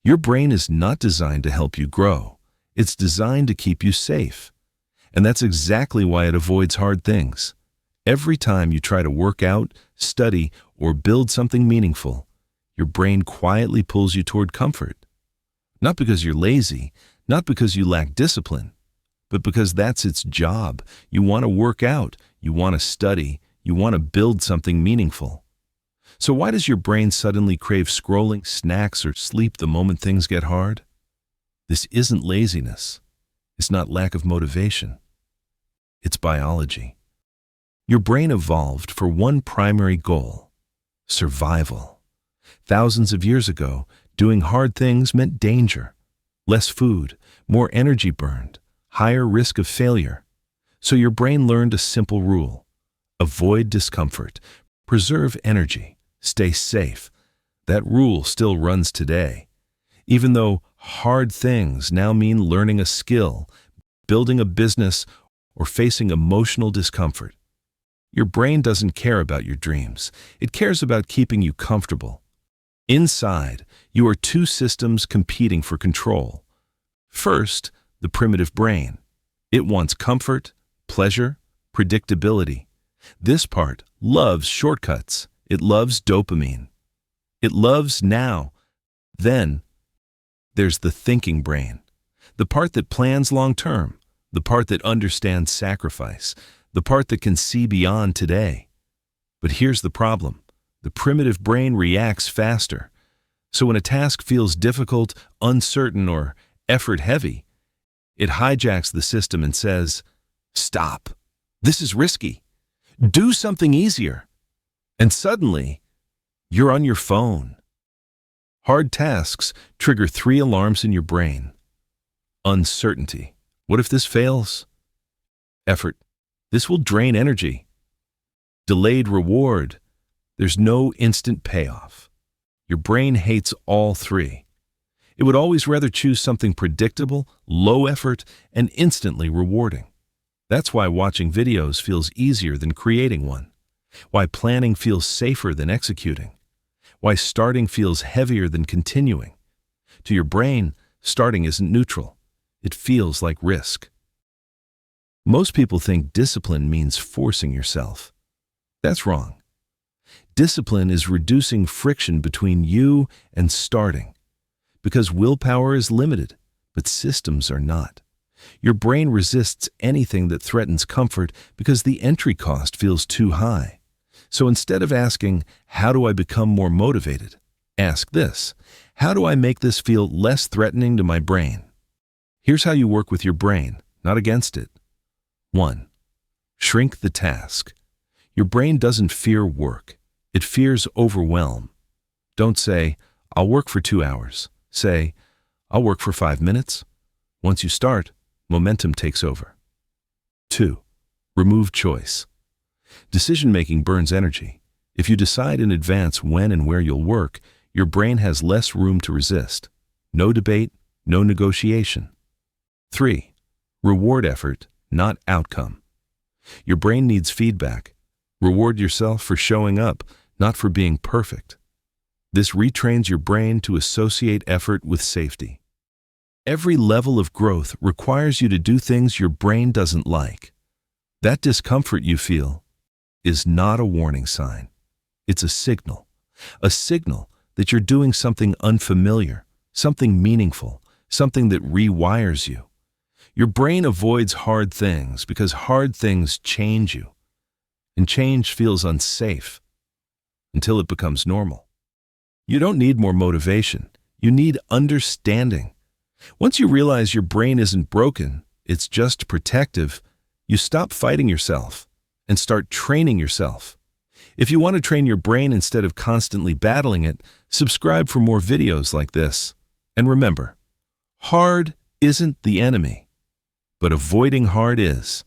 Your brain is not designed to help you grow. It's designed to keep you safe. And that's exactly why it avoids hard things. Every time you try to work out, study, or build something meaningful, your brain quietly pulls you toward comfort. Not because you're lazy, not because you lack discipline, but because that's its job. You want to work out, you want to study, you want to build something meaningful. So why does your brain suddenly crave scrolling, snacks, or sleep the moment things get hard? This isn't laziness. It's not lack of motivation. It's biology. Your brain evolved for one primary goal: survival. Thousands of years ago, doing hard things meant danger. Less food, more energy burned, higher risk of failure. So your brain learned a simple rule: avoid discomfort, preserve energy, stay safe. That rule still runs today. Even though hard things now mean learning a skill, building a business, or facing emotional discomfort. Your brain doesn't care about your dreams. It cares about keeping you comfortable. Inside, you are two systems competing for control. First, the primitive brain. It wants comfort, pleasure, predictability. This part loves shortcuts. It loves dopamine. It loves now. Then, there's the thinking brain, the part that plans long-term, the part that understands sacrifice, the part that can see beyond today. But here's the problem. The primitive brain reacts faster. So when a task feels difficult, uncertain, or effort-heavy, it hijacks the system and says, "Stop. This is risky. Do something easier." And suddenly, you're on your phone. Hard tasks trigger 3 alarms in your brain. Uncertainty. What if this fails? Effort. This will drain energy. Delayed reward. There's no instant payoff. Your brain hates all 3. It would always rather choose something predictable, low effort, and instantly rewarding. That's why watching videos feels easier than creating one. Why planning feels safer than executing. Why starting feels heavier than continuing. To your brain, starting isn't neutral. It feels like risk. Most people think discipline means forcing yourself. That's wrong. Discipline is reducing friction between you and starting. Because willpower is limited, but systems are not. Your brain resists anything that threatens comfort because the entry cost feels too high. So instead of asking, "How do I become more motivated?" ask this: "How do I make this feel less threatening to my brain?" Here's how you work with your brain, not against it. 1. Shrink the task. Your brain doesn't fear work. It fears overwhelm. Don't say, "I'll work for 2 hours." Say, "I'll work for 5 minutes." Once you start, momentum takes over. 2. Remove choice. Decision-making burns energy. If you decide in advance when and where you'll work, your brain has less room to resist. No debate, no negotiation. 3. Reward effort, not outcome. Your brain needs feedback. Reward yourself for showing up, not for being perfect. This retrains your brain to associate effort with safety. Every level of growth requires you to do things your brain doesn't like. That discomfort you feel is not a warning sign. It's a signal that you're doing something unfamiliar, something meaningful, something that rewires you. Your brain avoids hard things because hard things change you. And change feels unsafe until it becomes normal. You don't need more motivation. You need understanding. Once you realize your brain isn't broken, it's just protective, you stop fighting yourself and start training yourself. If you want to train your brain instead of constantly battling it, subscribe for more videos like this. And remember, hard isn't the enemy, but avoiding hard is.